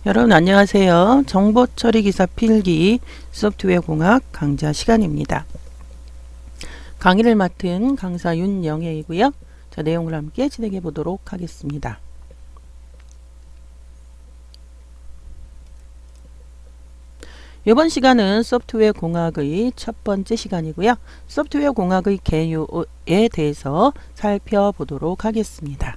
여러분 안녕하세요. 정보처리기사 필기 소프트웨어 공학 강좌 시간입니다. 강의를 맡은 강사 윤영애이고요. 자, 내용을 함께 진행해 보도록 하겠습니다. 이번 시간은 소프트웨어 공학의 첫 번째 시간이고요. 소프트웨어 공학의 개요에 대해서 살펴보도록 하겠습니다.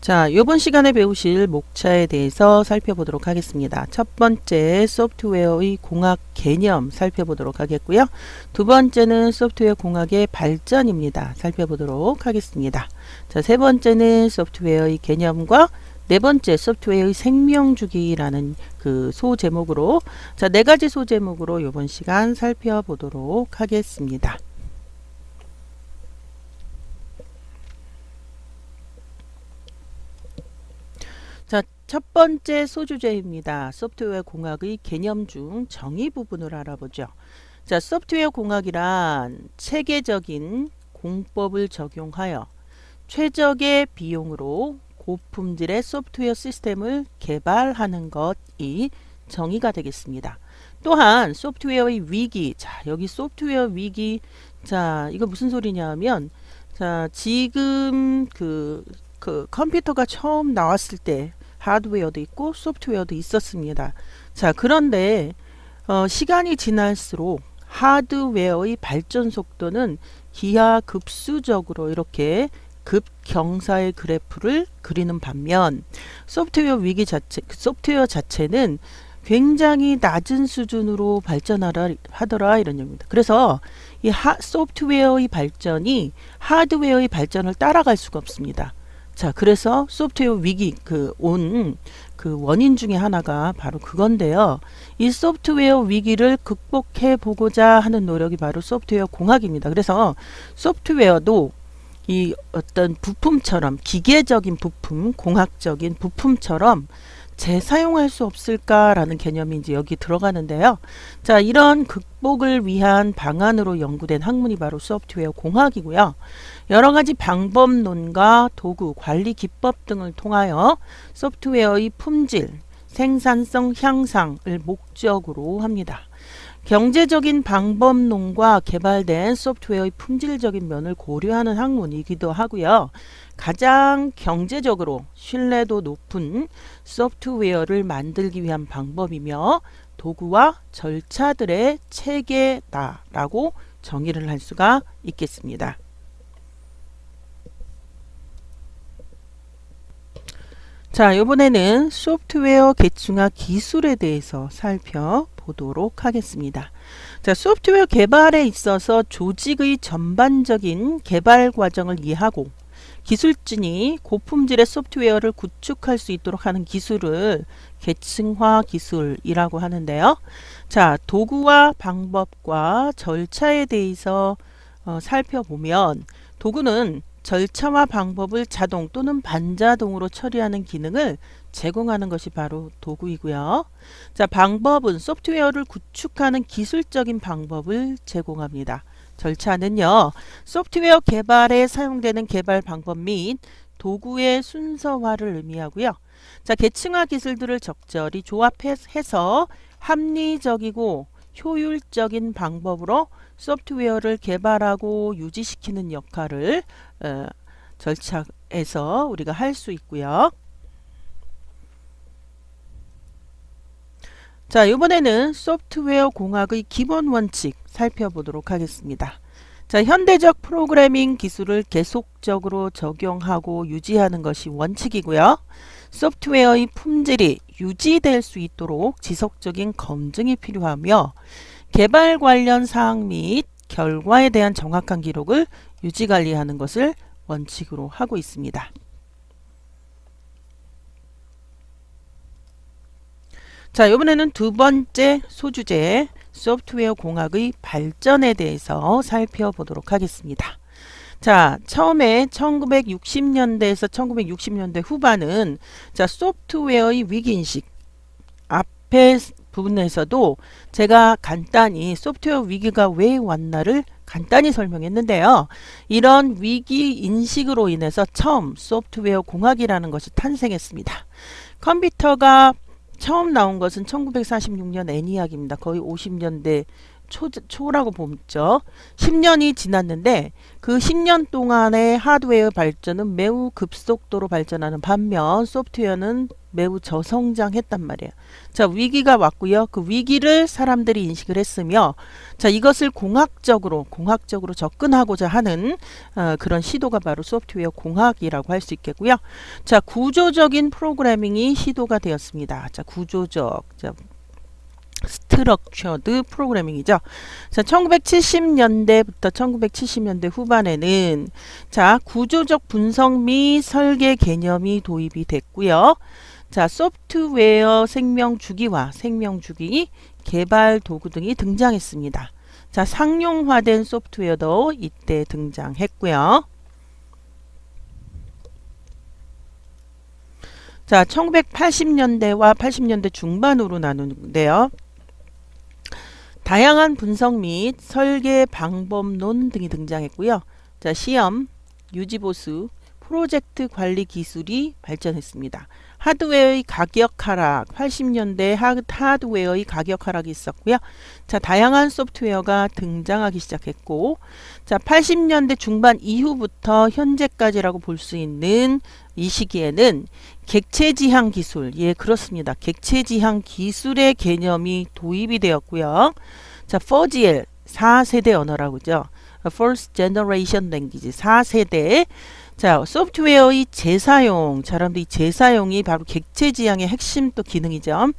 자, 이번 시간에 배우실 목차에 대해서 살펴보도록 하겠습니다. 첫 번째, 소프트웨어의 공학 개념 살펴보도록 하겠고요. 두 번째는 소프트웨어 공학의 발전입니다. 살펴보도록 하겠습니다. 자, 세 번째는 소프트웨어의 개념과 네 번째 소프트웨어의 생명주기라는 그 소제목으로 자, 네 가지 소제목으로 이번 시간 살펴보도록 하겠습니다. 자, 첫 번째 소주제입니다. 소프트웨어 공학의 개념 중 정의 부분을 알아보죠. 자, 소프트웨어 공학이란 체계적인 공법을 적용하여 최적의 비용으로 고품질의 소프트웨어 시스템을 개발하는 것이 정의가 되겠습니다. 또한 소프트웨어의 위기, 자, 여기 소프트웨어 위기, 자, 이거 무슨 소리냐 하면, 자, 지금 그 컴퓨터가 처음 나왔을 때 하드웨어도 있고 소프트웨어도 있었습니다. 자, 그런데 시간이 지날수록 하드웨어의 발전 속도는 기하급수적으로 이렇게 급경사의 그래프를 그리는 반면 소프트웨어 위기 자체, 소프트웨어 자체는 굉장히 낮은 수준으로 발전하더라 이런 얘기입니다. 그래서 이 소프트웨어의 발전이 하드웨어의 발전을 따라갈 수가 없습니다. 자, 그래서 소프트웨어 위기 그 원인 중에 하나가 바로 그건데요. 이 소프트웨어 위기를 극복해 보고자 하는 노력이 바로 소프트웨어 공학입니다. 그래서 소프트웨어도 이 어떤 부품처럼 기계적인 부품, 공학적인 부품처럼 재사용할 수 없을까라는 개념이 이제 여기 들어가는데요. 자, 이런 극복을 위한 방안으로 연구된 학문이 바로 소프트웨어 공학이고요. 여러 가지 방법론과 도구, 관리 기법 등을 통하여 소프트웨어의 품질, 생산성 향상을 목적으로 합니다. 경제적인 방법론과 개발된 소프트웨어의 품질적인 면을 고려하는 학문이기도 하고요. 가장 경제적으로 신뢰도 높은 소프트웨어를 만들기 위한 방법이며 도구와 절차들의 체계다라고 정의를 할 수가 있겠습니다. 자, 이번에는 소프트웨어 계층화 기술에 대해서 살펴보도록 하겠습니다. 자, 소프트웨어 개발에 있어서 조직의 전반적인 개발 과정을 이해하고 기술진이 고품질의 소프트웨어를 구축할 수 있도록 하는 기술을 계층화 기술이라고 하는데요. 자, 도구와 방법과 절차에 대해서 살펴보면 도구는 절차와 방법을 자동 또는 반자동으로 처리하는 기능을 제공하는 것이 바로 도구이고요. 자, 방법은 소프트웨어를 구축하는 기술적인 방법을 제공합니다. 절차는요, 소프트웨어 개발에 사용되는 개발 방법 및 도구의 순서화를 의미하고요. 자, 계층화 기술들을 적절히 조합해서 합리적이고 효율적인 방법으로 소프트웨어를 개발하고 유지시키는 역할을 절차에서 우리가 할 수 있고요. 자, 이번에는 소프트웨어 공학의 기본 원칙 살펴보도록 하겠습니다. 자, 현대적 프로그래밍 기술을 계속적으로 적용하고 유지하는 것이 원칙이고요. 소프트웨어의 품질이 유지될 수 있도록 지속적인 검증이 필요하며 개발 관련 사항 및 결과에 대한 정확한 기록을 유지 관리하는 것을 원칙으로 하고 있습니다. 자, 이번에는 두 번째 소주제 소프트웨어 공학의 발전에 대해서 살펴보도록 하겠습니다. 자, 처음에 1960년대에서 1960년대 후반은 자, 소프트웨어의 위기인식 앞에 부분에서도 제가 간단히 소프트웨어 위기가 왜 왔나를 간단히 설명했는데요. 이런 위기 인식으로 인해서 처음 소프트웨어 공학이라는 것이 탄생했습니다. 컴퓨터가 처음 나온 것은 1946년 ENIAC입니다. 거의 50년대 초라고 보죠. 10년이 지났는데 그 10년 동안의 하드웨어 발전은 매우 급속도로 발전하는 반면 소프트웨어는 매우 저성장했단 말이에요. 자, 위기가 왔고요. 그 위기를 사람들이 인식을 했으며, 자, 이것을 공학적으로 접근하고자 하는 그런 시도가 바로 소프트웨어 공학이라고 할 수 있겠고요. 자, 구조적인 프로그래밍이 시도가 되었습니다. 자, 스트럭처드 프로그래밍이죠. 자, 1970년대부터 1970년대 후반에는 자, 구조적 분석 및 설계 개념이 도입이 됐고요. 자, 소프트웨어 생명주기와 생명주기 개발 도구 등이 등장했습니다. 자, 상용화된 소프트웨어도 이때 등장했고요. 자, 1980년대와 80년대 중반으로 나누는데요. 다양한 분석 및 설계 방법론 등이 등장했고요. 자, 시험, 유지보수, 프로젝트 관리 기술이 발전했습니다. 하드웨어의 가격 하락, 80년대 하드웨어의 가격 하락이 있었고요. 자, 다양한 소프트웨어가 등장하기 시작했고, 자, 80년대 중반 이후부터 현재까지라고 볼 수 있는 이 시기에는 객체지향 기술, 예, 그렇습니다. 객체지향 기술의 개념이 도입이 되었고요. 자, 4GL, 4세대 언어라고 하죠. First Generation Language, 4세대. 자, 소프트웨어의 재사용, 여러분들 이 재사용이 바로 객체지향의 핵심 또 기능이죠.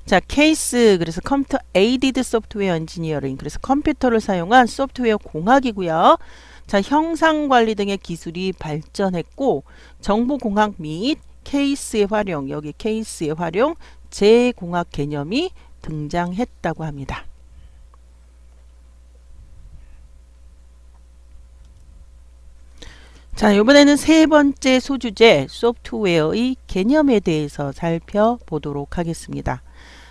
자, 케이스, 그래서 컴퓨터 에이디드 소프트웨어 엔지니어링, 그래서 컴퓨터를 사용한 소프트웨어 공학이고요. 자, 형상관리 등의 기술이 발전했고, 정보공학 및 케이스의 활용, 여기 케이스의 활용, 재공학 개념이 등장했다고 합니다. 자, 이번에는 세 번째 소주제 소프트웨어의 개념에 대해서 살펴보도록 하겠습니다.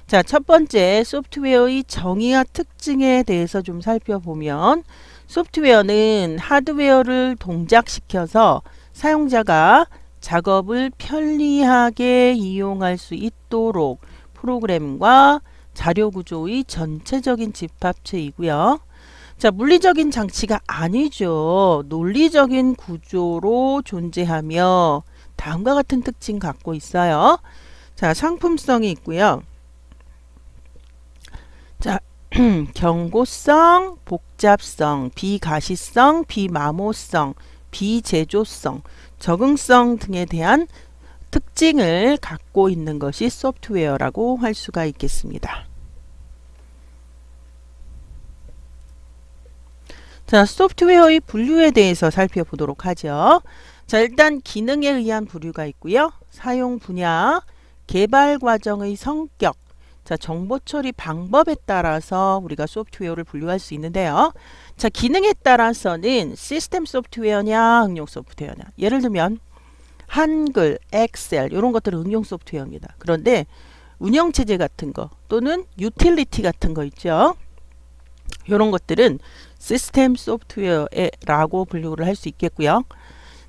자, 첫 번째 소프트웨어의 정의와 특징에 대해서 좀 살펴보면 소프트웨어는 하드웨어를 동작시켜서 사용자가 작업을 편리하게 이용할 수 있도록 프로그램과 자료 구조의 전체적인 집합체이고요. 자, 물리적인 장치가 아니죠. 논리적인 구조로 존재하며 다음과 같은 특징 갖고 있어요. 자, 상품성이 있고요. 자, 경고성, 복잡성, 비가시성, 비마모성, 비제조성, 적응성 등에 대한 특징을 갖고 있는 것이 소프트웨어라고 할 수가 있겠습니다. 자, 소프트웨어의 분류에 대해서 살펴보도록 하죠. 자, 일단 기능에 의한 분류가 있고요. 사용 분야, 개발 과정의 성격, 자, 정보 처리 방법에 따라서 우리가 소프트웨어를 분류할 수 있는데요. 자, 기능에 따라서는 시스템 소프트웨어냐, 응용 소프트웨어냐. 예를 들면 한글, 엑셀 이런 것들은 응용 소프트웨어입니다. 그런데 운영체제 같은 거 또는 유틸리티 같은 거 있죠. 이런 것들은 시스템 소프트웨어라고 분류를 할 수 있겠고요.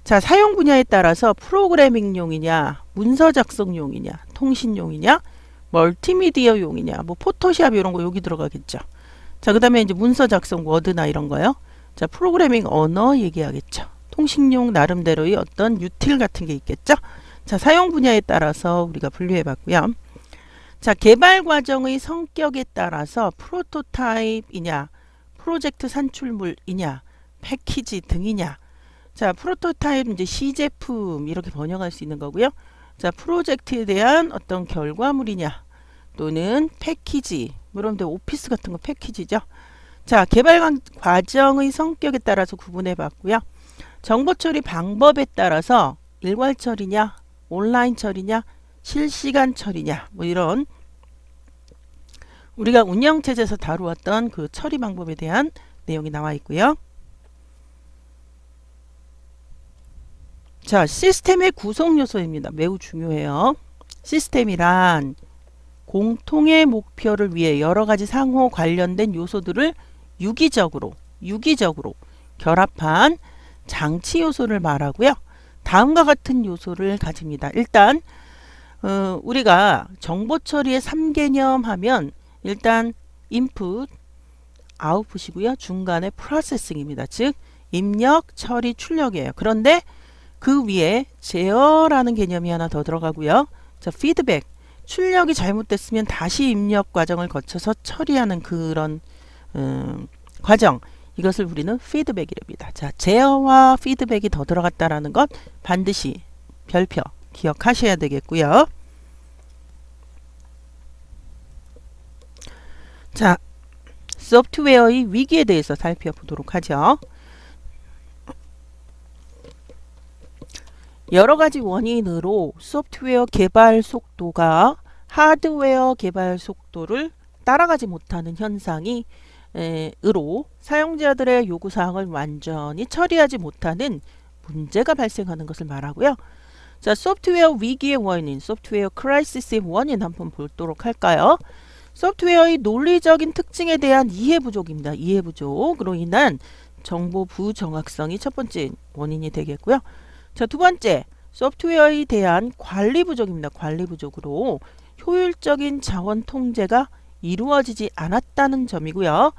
자, 사용 분야에 따라서 프로그래밍용이냐, 문서 작성용이냐, 통신용이냐, 멀티미디어용이냐, 뭐 포토샵 이런 거 여기 들어가겠죠. 자, 그 다음에 이제 문서 작성 워드나 이런 거요. 자, 프로그래밍 언어 얘기하겠죠. 통신용 나름대로의 어떤 유틸 같은 게 있겠죠. 자, 사용 분야에 따라서 우리가 분류해 봤고요. 자, 개발 과정의 성격에 따라서 프로토타입이냐, 프로젝트 산출물이냐, 패키지 등이냐. 자, 프로토타입 이제 시제품 이렇게 번역할 수 있는 거고요. 자, 프로젝트에 대한 어떤 결과물이냐, 또는 패키지, 여러분들 오피스 같은 거 패키지죠. 자, 개발 과정의 성격에 따라서 구분해 봤고요. 정보 처리 방법에 따라서 일괄 처리냐, 온라인 처리냐, 실시간 처리냐, 뭐 이런 우리가 운영체제에서 다루었던 그 처리 방법에 대한 내용이 나와 있고요. 자, 시스템의 구성 요소입니다. 매우 중요해요. 시스템이란 공통의 목표를 위해 여러 가지 상호 관련된 요소들을 유기적으로 결합한 장치 요소를 말하고요. 다음과 같은 요소를 가집니다. 일단 우리가 정보 처리의 3개념 하면 일단 인풋, 아웃풋이고요. 중간에 프로세싱입니다. 즉 입력, 처리, 출력이에요. 그런데 그 위에 제어라는 개념이 하나 더 들어가고요. 자, 피드백, 출력이 잘못됐으면 다시 입력 과정을 거쳐서 처리하는 그런 과정, 이것을 우리는 피드백이랍니다. 자, 제어와 피드백이 더 들어갔다라는 것 반드시 별표 기억하셔야 되겠고요. 자, 소프트웨어의 위기에 대해서 살펴보도록 하죠. 여러 가지 원인으로 소프트웨어 개발 속도가 하드웨어 개발 속도를 따라가지 못하는 현상이 으로 사용자들의 요구사항을 완전히 처리하지 못하는 문제가 발생하는 것을 말하고요. 자, 소프트웨어 위기의 원인, 소프트웨어 크라이시스의 원인 한번 보도록 할까요? 소프트웨어의 논리적인 특징에 대한 이해 부족입니다. 이해 부족으로 인한 정보 부정확성이 첫 번째 원인이 되겠고요. 자, 두 번째, 소프트웨어에 대한 관리 부족입니다. 관리 부족으로 효율적인 자원 통제가 이루어지지 않았다는 점이고요.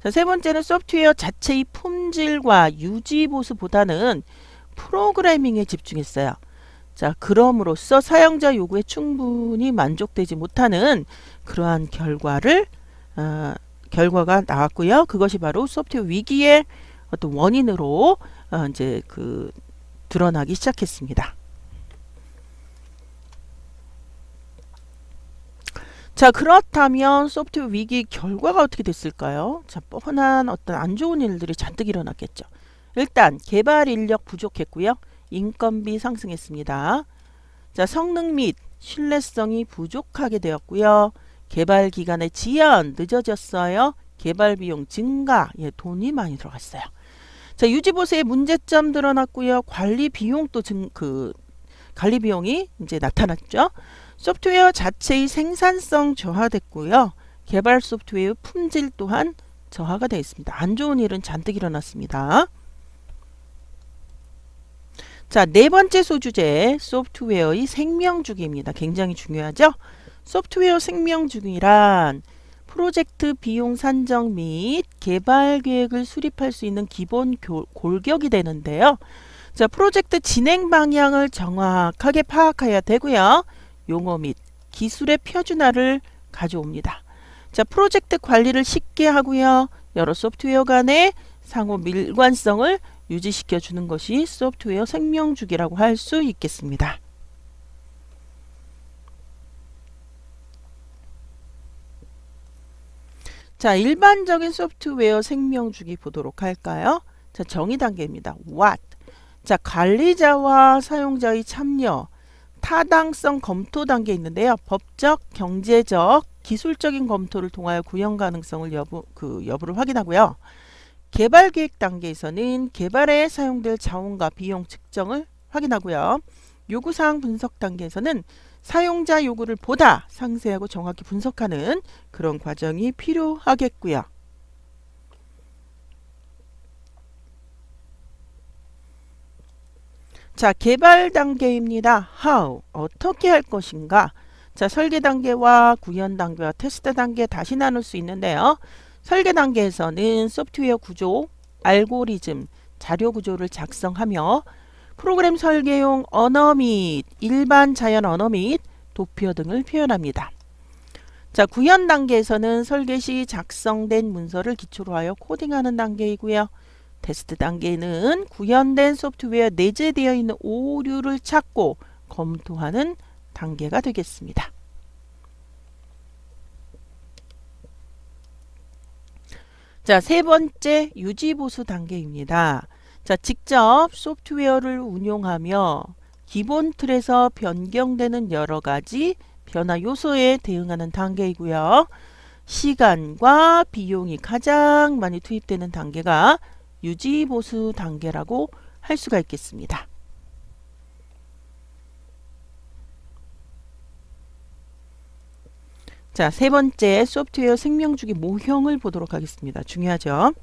자, 세 번째는 소프트웨어 자체의 품질과 유지 보수보다는 프로그래밍에 집중했어요. 자, 그럼으로써 사용자 요구에 충분히 만족되지 못하는 그러한 결과가 나왔고요. 그것이 바로 소프트웨어 위기의 어떤 원인으로 이제 드러나기 시작했습니다. 자, 그렇다면 소프트웨어 위기 결과가 어떻게 됐을까요? 자, 뻔한 어떤 안 좋은 일들이 잔뜩 일어났겠죠. 일단 개발 인력 부족했고요. 인건비 상승했습니다. 자, 성능 및 신뢰성이 부족하게 되었고요. 개발 기간의 지연 늦어졌어요. 개발 비용 증가, 돈이 많이 들어갔어요. 자, 유지 보수의 문제점 드러났고요. 관리 비용도 관리 비용이 이제 나타났죠. 소프트웨어 자체의 생산성 저하됐고요. 개발 소프트웨어 품질 또한 저하가 되어 있습니다. 안 좋은 일은 잔뜩 일어났습니다. 자, 네 번째 소주제, 소프트웨어의 생명주기입니다. 굉장히 중요하죠? 소프트웨어 생명주기란 프로젝트 비용 산정 및 개발 계획을 수립할 수 있는 기본 골격이 되는데요. 자, 프로젝트 진행 방향을 정확하게 파악해야 되고요. 용어 및 기술의 표준화를 가져옵니다. 자, 프로젝트 관리를 쉽게 하고요. 여러 소프트웨어 간의 상호 밀관성을 유지시켜 주는 것이 소프트웨어 생명주기라고 할 수 있겠습니다. 자, 일반적인 소프트웨어 생명주기 보도록 할까요? 자, 정의 단계입니다. What? 자, 관리자와 사용자의 참여, 타당성 검토 단계 있는데요. 법적, 경제적, 기술적인 검토를 통하여 구현 가능성을 여부를 확인하고요. 개발 계획 단계에서는 개발에 사용될 자원과 비용 측정을 확인하고요. 요구사항 분석 단계에서는 사용자 요구를 보다 상세하고 정확히 분석하는 그런 과정이 필요하겠고요. 자, 개발 단계입니다. How, 어떻게 할 것인가. 자, 설계 단계와 구현 단계와 테스트 단계 다시 나눌 수 있는데요. 설계 단계에서는 소프트웨어 구조, 알고리즘, 자료 구조를 작성하며 프로그램 설계용 언어 및 일반 자연 언어 및 도표 등을 표현합니다. 자, 구현 단계에서는 설계 시 작성된 문서를 기초로 하여 코딩하는 단계이고요. 테스트 단계는 구현된 소프트웨어 내재되어 있는 오류를 찾고 검토하는 단계가 되겠습니다. 자, 세 번째 유지보수 단계입니다. 자, 직접 소프트웨어를 운용하며 기본 틀에서 변경되는 여러 가지 변화 요소에 대응하는 단계이고요. 시간과 비용이 가장 많이 투입되는 단계가 유지보수 단계라고 할 수가 있겠습니다. 자, 세 번째 소프트웨어 생명주기 모형을 보도록 하겠습니다. 중요하죠.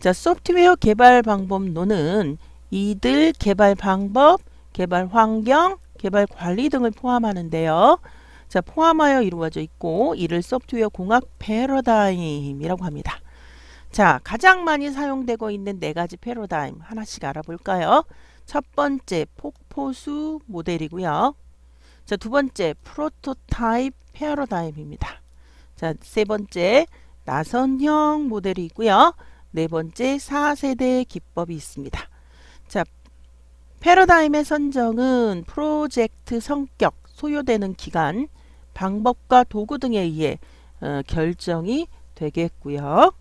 자, 소프트웨어 개발 방법론은 이들 개발 방법, 개발 환경, 개발 관리 등을 포함하는데요. 자, 포함하여 이루어져 있고 이를 소프트웨어 공학 패러다임이라고 합니다. 자, 가장 많이 사용되고 있는 네 가지 패러다임 하나씩 알아볼까요? 첫 번째 폭포수 모델이고요. 자, 두 번째 프로토타입 패러다임입니다. 자, 세 번째 나선형 모델이 있고요. 네 번째 4세대 기법이 있습니다. 자, 패러다임의 선정은 프로젝트 성격, 소요되는 기간, 방법과 도구 등에 의해 결정이 되겠고요.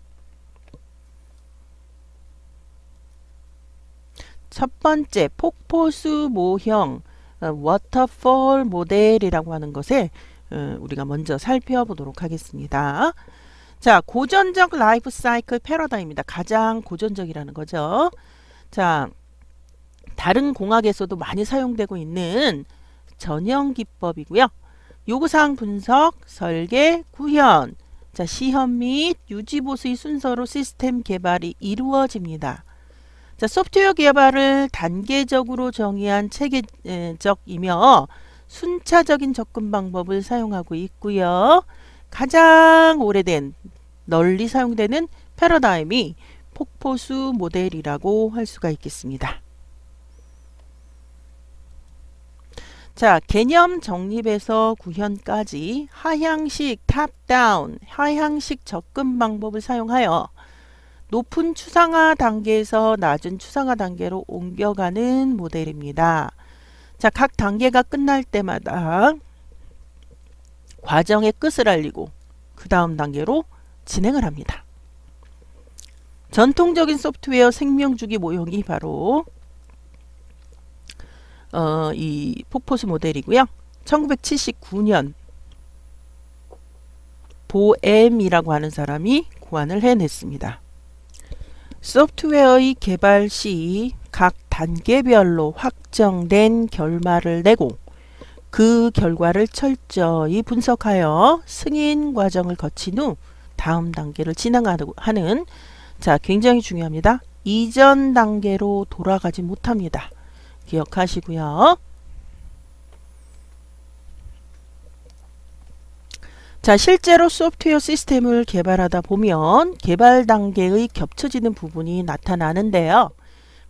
첫 번째 폭포수 모형 워터폴 모델이라고 하는 것을 우리가 먼저 살펴보도록 하겠습니다. 자, 고전적 라이프 사이클 패러다임입니다. 가장 고전적이라는 거죠. 자, 다른 공학에서도 많이 사용되고 있는 전형 기법이고요. 요구사항 분석, 설계, 구현, 자, 시험 및 유지보수의 순서로 시스템 개발이 이루어집니다. 자, 소프트웨어 개발을 단계적으로 정의한 체계적이며 순차적인 접근 방법을 사용하고 있고요. 가장 오래된 널리 사용되는 패러다임이 폭포수 모델이라고 할 수가 있겠습니다. 자, 개념 정립에서 구현까지 하향식 탑다운, 하향식 접근 방법을 사용하여 높은 추상화 단계에서 낮은 추상화 단계로 옮겨가는 모델입니다. 자, 각 단계가 끝날 때마다 과정의 끝을 알리고 그 다음 단계로 진행을 합니다. 전통적인 소프트웨어 생명주기 모형이 바로 이 폭포수 모델이고요. 1979년 보엠이라고 하는 사람이 고안을 해냈습니다. 소프트웨어의 개발 시 각 단계별로 확정된 결말을 내고 그 결과를 철저히 분석하여 승인 과정을 거친 후 다음 단계를 진행하는, 자, 굉장히 중요합니다. 이전 단계로 돌아가지 못합니다. 기억하시고요. 자, 실제로 소프트웨어 시스템을 개발하다 보면 개발 단계의 겹쳐지는 부분이 나타나는데요.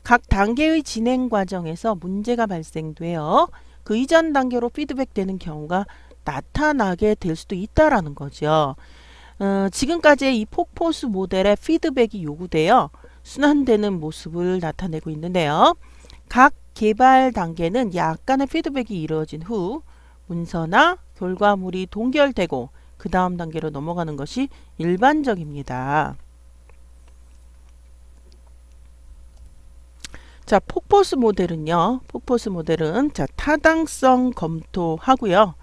각 단계의 진행 과정에서 문제가 발생되어 그 이전 단계로 피드백되는 경우가 나타나게 될 수도 있다라는 거죠. 지금까지의 이 폭포수 모델의 피드백이 요구되어 순환되는 모습을 나타내고 있는데요. 각 개발 단계는 약간의 피드백이 이루어진 후 문서나 결과물이 동결되고 그 다음 단계로 넘어가는 것이 일반적입니다. 자, 폭포수 모델은요. 폭포수 모델은 자, 타당성 검토하고요.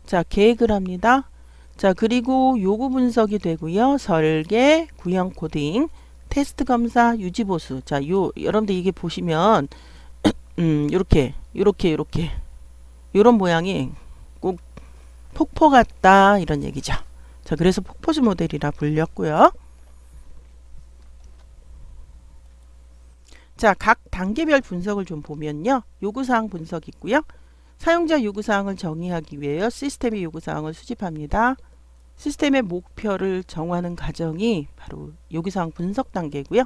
자, 계획을 합니다. 자, 그리고 요구 분석이 되고요. 설계, 구형 코딩, 테스트 검사, 유지 보수. 자, 여러분들 이게 보시면 요렇게 요런 모양이 꼭 폭포 같다 이런 얘기죠. 자, 그래서 폭포수 모델이라 불렸고요. 자, 각 단계별 분석을 좀 보면요. 요구사항 분석이 있고요. 사용자 요구사항을 정의하기 위해 시스템의 요구사항을 수집합니다. 시스템의 목표를 정하는 과정이 바로 요구사항 분석 단계고요.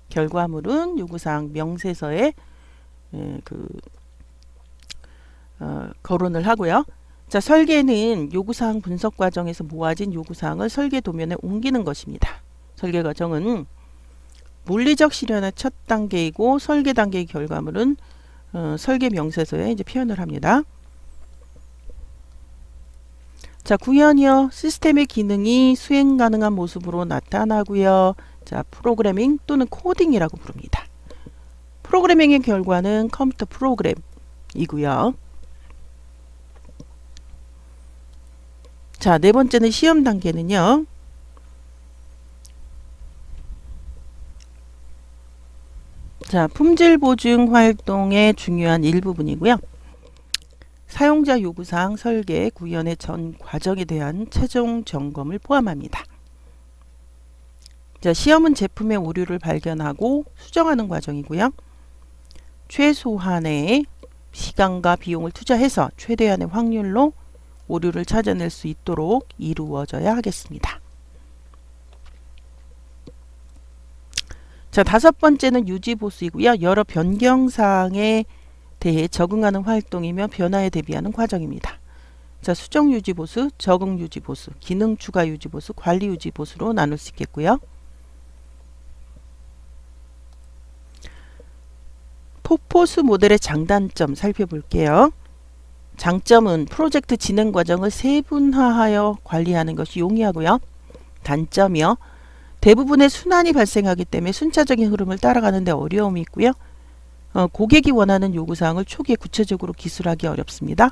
결과물은 요구사항 명세서에 거론을 하고요. 자, 설계는 요구사항 분석 과정에서 모아진 요구사항을 설계 도면에 옮기는 것입니다. 설계 과정은 물리적 실현의 첫 단계이고 설계 단계의 결과물은 설계 명세서에 이제 표현을 합니다. 자, 구현이요. 시스템의 기능이 수행 가능한 모습으로 나타나고요. 자, 프로그래밍 또는 코딩이라고 부릅니다. 프로그래밍의 결과는 컴퓨터 프로그램이고요. 자, 네 번째는 시험 단계는요. 자, 품질 보증 활동의 중요한 일부분이고요. 사용자 요구사항 설계, 구현의 전 과정에 대한 최종 점검을 포함합니다. 자, 시험은 제품의 오류를 발견하고 수정하는 과정이고요. 최소한의 시간과 비용을 투자해서 최대한의 확률로 오류를 찾아낼 수 있도록 이루어져야 하겠습니다. 자, 다섯 번째는 유지보수이고요. 여러 변경사항에 대해 적응하는 활동이며 변화에 대비하는 과정입니다. 자, 수정 유지보수, 적응 유지보수, 기능 추가 유지보수, 관리 유지보수로 나눌 수 있겠고요. 폭포수 모델의 장단점 살펴볼게요. 장점은 프로젝트 진행 과정을 세분화하여 관리하는 것이 용이하고요. 단점이요. 대부분의 순환이 발생하기 때문에 순차적인 흐름을 따라가는 데 어려움이 있고요. 고객이 원하는 요구사항을 초기에 구체적으로 기술하기 어렵습니다.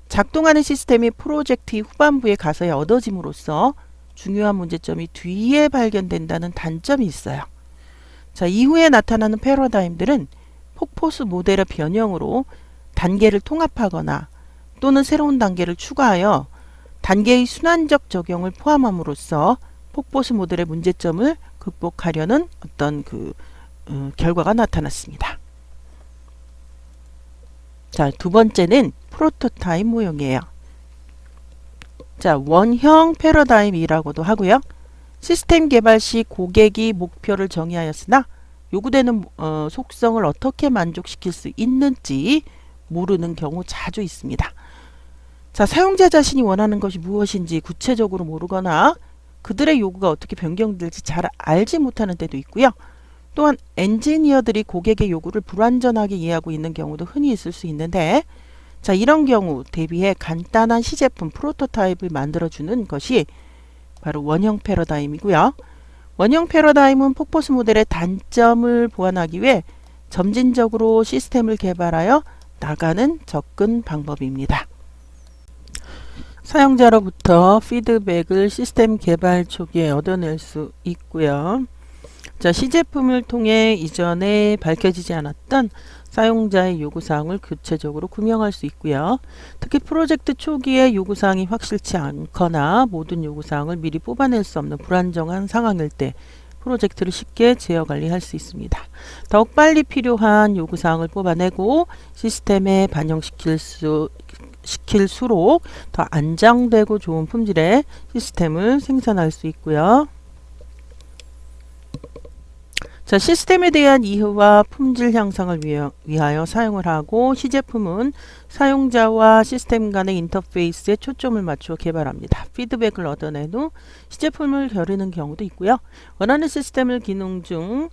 작동하는 시스템이 프로젝트의 후반부에 가서야 얻어짐으로써 중요한 문제점이 뒤에 발견된다는 단점이 있어요. 자, 이후에 나타나는 패러다임들은 폭포수 모델의 변형으로 단계를 통합하거나 또는 새로운 단계를 추가하여 단계의 순환적 적용을 포함함으로써 폭포수 모델의 문제점을 극복하려는 어떤 결과가 나타났습니다. 자, 두 번째는 프로토타입 모형이에요. 자, 원형 패러다임이라고도 하고요. 시스템 개발 시 고객이 목표를 정의하였으나 요구되는 속성을 어떻게 만족시킬 수 있는지 모르는 경우 자주 있습니다. 자, 사용자 자신이 원하는 것이 무엇인지 구체적으로 모르거나 그들의 요구가 어떻게 변경될지 잘 알지 못하는 때도 있고요. 또한 엔지니어들이 고객의 요구를 불완전하게 이해하고 있는 경우도 흔히 있을 수 있는데, 자, 이런 경우 대비해 간단한 시제품 프로토타입을 만들어주는 것이 바로 원형 패러다임이고요. 원형 패러다임은 폭포수 모델의 단점을 보완하기 위해 점진적으로 시스템을 개발하여 나가는 접근 방법입니다. 사용자로부터 피드백을 시스템 개발 초기에 얻어낼 수 있고요. 자, 시제품을 통해 이전에 밝혀지지 않았던 사용자의 요구사항을 구체적으로 구명할 수 있고요. 특히 프로젝트 초기에 요구사항이 확실치 않거나 모든 요구사항을 미리 뽑아낼 수 없는 불안정한 상황일 때 프로젝트를 쉽게 제어 관리할 수 있습니다. 더욱 빨리 필요한 요구사항을 뽑아내고 시스템에 반영시킬수록 더 안정되고 좋은 품질의 시스템을 생산할 수 있고요. 자, 시스템에 대한 이해와 품질 향상을 위하여 사용을 하고, 시제품은 사용자와 시스템 간의 인터페이스에 초점을 맞추어 개발합니다. 피드백을 얻어낸 후 시제품을 겨루는 경우도 있고요. 원하는 시스템을 기능 중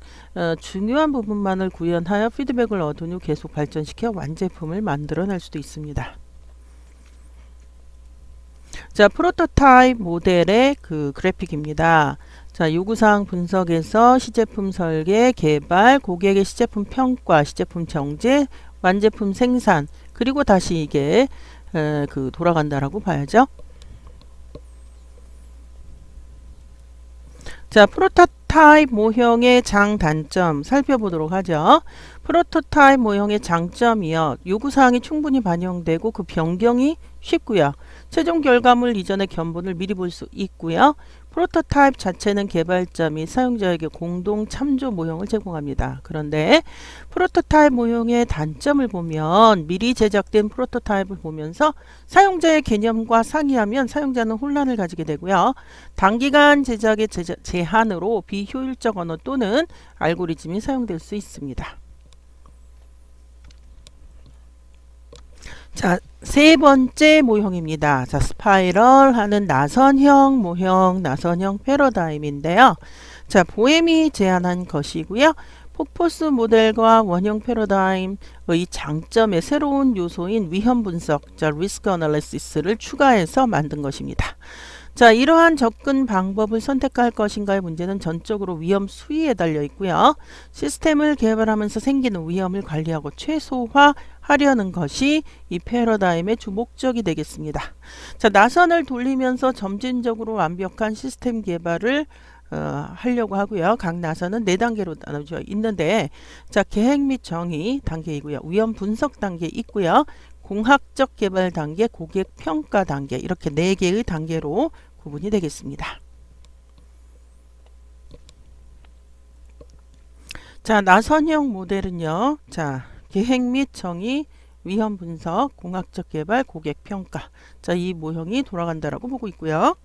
중요한 부분만을 구현하여 피드백을 얻은 후 계속 발전시켜 완제품을 만들어낼 수도 있습니다. 자, 프로토타입 모델의 그래픽입니다. 자, 요구사항 분석에서 시제품 설계, 개발, 고객의 시제품 평가, 시제품 정제, 완제품 생산, 그리고 다시 이게 돌아간다라고 봐야죠. 자, 프로토타입 모형의 장단점 살펴보도록 하죠. 프로토타입 모형의 장점이요. 요구사항이 충분히 반영되고 그 변경이 쉽고요. 최종 결과물 이전의 견본을 미리 볼 수 있고요. 프로토타입 자체는 개발자 및 사용자에게 공동 참조 모형을 제공합니다. 그런데 프로토타입 모형의 단점을 보면 미리 제작된 프로토타입을 보면서 사용자의 개념과 상이하면 사용자는 혼란을 가지게 되고요. 단기간 제작의 제한으로 비효율적 언어 또는 알고리즘이 사용될 수 있습니다. 자, 세 번째 모형입니다. 자, 스파이럴 하는 나선형 모형, 나선형 패러다임인데요. 자, 보엠이 제안한 것이고요. 폭포수 모델과 원형 패러다임의 장점의 새로운 요소인 위험 분석, 자, 리스크 어널리시스를 추가해서 만든 것입니다. 자, 이러한 접근 방법을 선택할 것인가의 문제는 전적으로 위험 수위에 달려 있고요. 시스템을 개발하면서 생기는 위험을 관리하고 최소화하려는 것이 이 패러다임의 주 목적이 되겠습니다. 자, 나선을 돌리면서 점진적으로 완벽한 시스템 개발을 하려고 하고요. 각 나선은 4단계로 나눠져 있는데, 자, 계획 및 정의 단계이고요. 위험 분석 단계 있고요. 공학적 개발 단계, 고객 평가 단계 이렇게 4개의 단계로 구분이 되겠습니다. 자, 나선형 모델은요. 자, 계획 및 정의, 위험 분석, 공학적 개발, 고객 평가. 자, 이 모형이 돌아간다라고 보고 있고요.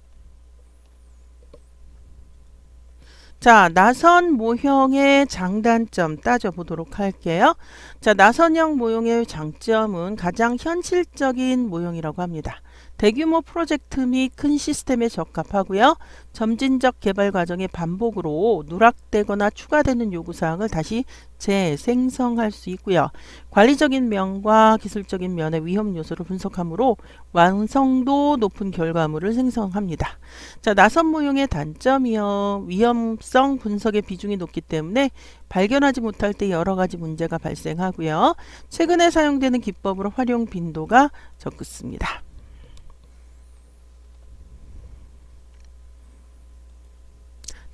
자, 나선 모형의 장단점 따져보도록 할게요. 자, 나선형 모형의 장점은 가장 현실적인 모형이라고 합니다. 대규모 프로젝트 및 큰 시스템에 적합하고요. 점진적 개발 과정의 반복으로 누락되거나 추가되는 요구사항을 다시 재생성할 수 있고요. 관리적인 면과 기술적인 면의 위험 요소를 분석하므로 완성도 높은 결과물을 생성합니다. 자, 나선 모형의 단점이요. 위험성 분석의 비중이 높기 때문에 발견하지 못할 때 여러 가지 문제가 발생하고요. 최근에 사용되는 기법으로 활용 빈도가 적습니다.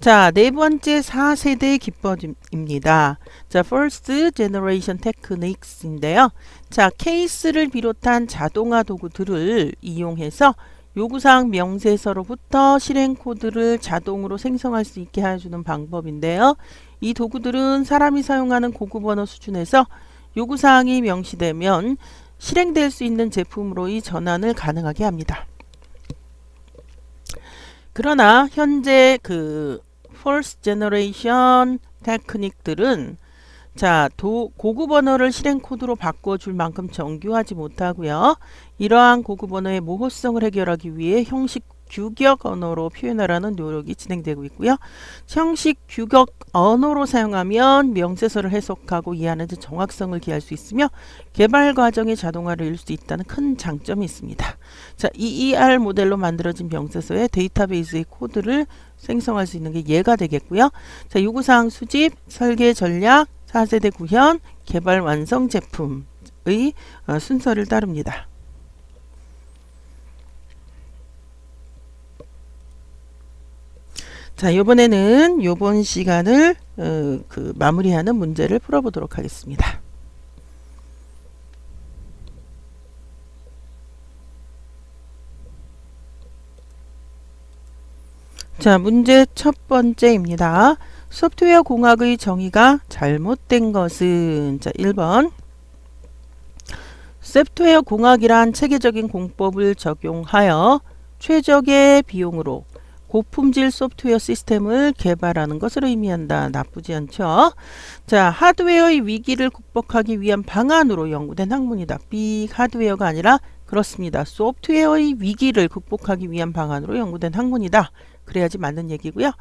자, 네 번째 4세대 기법입니다. 자, First Generation Techniques인데요. 자, 케이스를 비롯한 자동화 도구들을 이용해서 요구사항 명세서로부터 실행 코드를 자동으로 생성할 수 있게 해주는 방법인데요. 이 도구들은 사람이 사용하는 고급 언어 수준에서 요구사항이 명시되면 실행될 수 있는 제품으로의 전환을 가능하게 합니다. 그러나 현재 First Generation 테크닉들은 자, 고급 언어를 실행 코드로 바꿔줄 만큼 정교하지 못하고요. 이러한 고급 언어의 모호성을 해결하기 위해 형식 규격 언어로 표현하라는 노력이 진행되고 있고요. 형식 규격 언어로 사용하면 명세서를 해석하고 이해하는 데 정확성을 기할 수 있으며 개발 과정의 자동화를 이룰 수 있다는 큰 장점이 있습니다. 자, EER 모델로 만들어진 명세서에 데이터베이스의 코드를 생성할 수 있는 게 예가 되겠고요. 자, 요구사항 수집, 설계 전략, 4세대 구현, 개발 완성 제품의 순서를 따릅니다. 자, 이번에는 요번 시간을 마무리하는 문제를 풀어보도록 하겠습니다. 자, 문제 첫 번째입니다. 소프트웨어 공학의 정의가 잘못된 것은 자, 1번 소프트웨어 공학이란 체계적인 공법을 적용하여 최적의 비용으로 고품질 소프트웨어 시스템을 개발하는 것을 의미한다. 나쁘지 않죠? 자, 하드웨어의 위기를 극복하기 위한 방안으로 연구된 학문이다. B, 하드웨어가 아니라 그렇습니다. 소프트웨어의 위기를 극복하기 위한 방안으로 연구된 학문이다. 그래야지 맞는 얘기고요.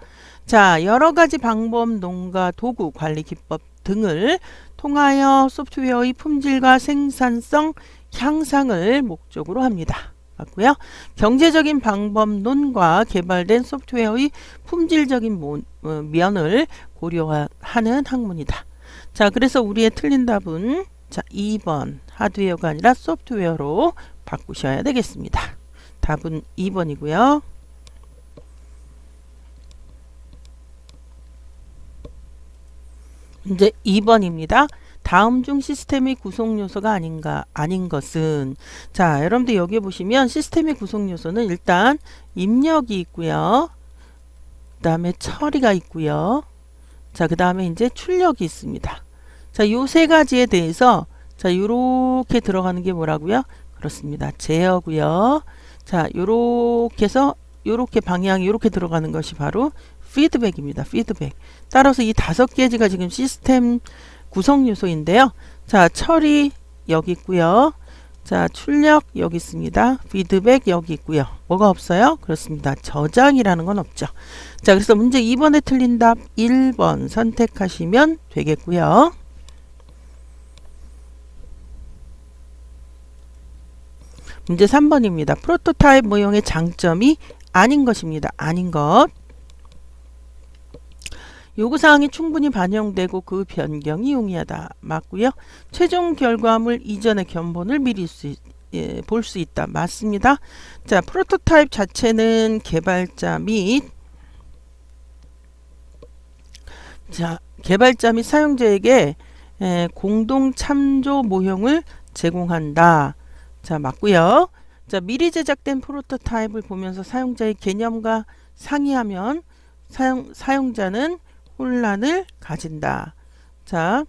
자, 여러 가지 방법, 농가, 도구, 관리 기법 등을 통하여 소프트웨어의 품질과 생산성 향상을 목적으로 합니다. 맞고요. 경제적인 방법론과 개발된 소프트웨어의 품질적인 면을 고려하는 학문이다. 자, 그래서 우리의 틀린 답은 자, 2번 하드웨어가 아니라 소프트웨어로 바꾸셔야 되겠습니다. 답은 2번이고요. 이제 2번입니다. 다음 중 시스템의 구성 요소가 아닌 것은 자, 여러분들 여기 보시면 시스템의 구성 요소는 일단 입력이 있고요. 그 다음에 처리가 있고요. 자, 그 다음에 이제 출력이 있습니다. 자, 요 세 가지에 대해서 자, 요렇게 들어가는 게 뭐라고요? 그렇습니다. 제어고요. 자, 요렇게 해서 요렇게 방향이 요렇게 들어가는 것이 바로 피드백입니다. 피드백. 따라서 이 5개지가 지금 시스템 구성 요소인데요. 자, 처리 여기 있고요. 자, 출력 여기 있습니다. 피드백 여기 있고요. 뭐가 없어요? 그렇습니다. 저장이라는 건 없죠. 자, 그래서 문제 2번에 틀린 답 1번 선택하시면 되겠고요. 문제 3번입니다. 프로토타입 모형의 장점이 아닌 것입니다. 아닌 것. 요구사항이 충분히 반영되고 그 변경이 용이하다. 맞고요. 최종 결과물 이전의 견본을 미리 볼 수 있다. 맞습니다. 자, 프로토타입 자체는 개발자 및 사용자에게 공동 참조 모형을 제공한다. 자, 맞고요. 자, 미리 제작된 프로토타입을 보면서 사용자의 개념과 상이하면 사용자는 혼란을 가진다. 자,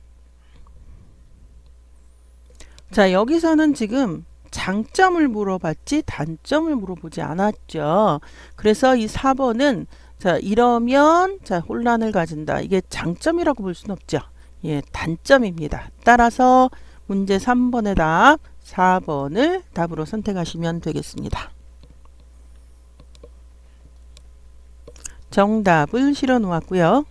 여기서는 지금 장점을 물어봤지 단점을 물어보지 않았죠. 그래서 이 4번은 자, 이러면 자, 혼란을 가진다. 이게 장점이라고 볼 수는 없죠. 예, 단점입니다. 따라서 문제 3번의 답 4번을 답으로 선택하시면 되겠습니다. 정답을 실어 놓았고요.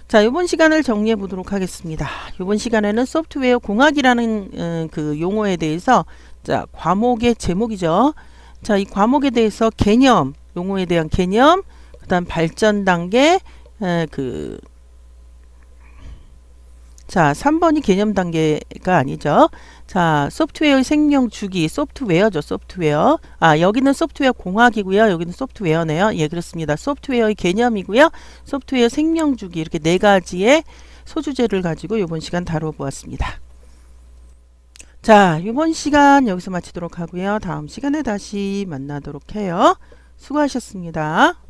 자, 이번 시간을 정리해 보도록 하겠습니다. 이번 시간에는 소프트웨어 공학이라는 그 용어에 대해서 자, 과목의 제목이죠. 자, 이 과목에 대해서 개념, 용어에 대한 개념, 그다음 발전 단계, 자, 3번이 개념 단계가 아니죠. 자, 소프트웨어의 생명 주기, 소프트웨어죠, 소프트웨어. 아, 여기는 소프트웨어 공학이고요. 여기는 소프트웨어네요. 예, 그렇습니다. 소프트웨어의 개념이고요. 소프트웨어 생명 주기, 이렇게 네 가지의 소주제를 가지고 이번 시간 다뤄보았습니다. 자, 이번 시간 여기서 마치도록 하고요. 다음 시간에 다시 만나도록 해요. 수고하셨습니다.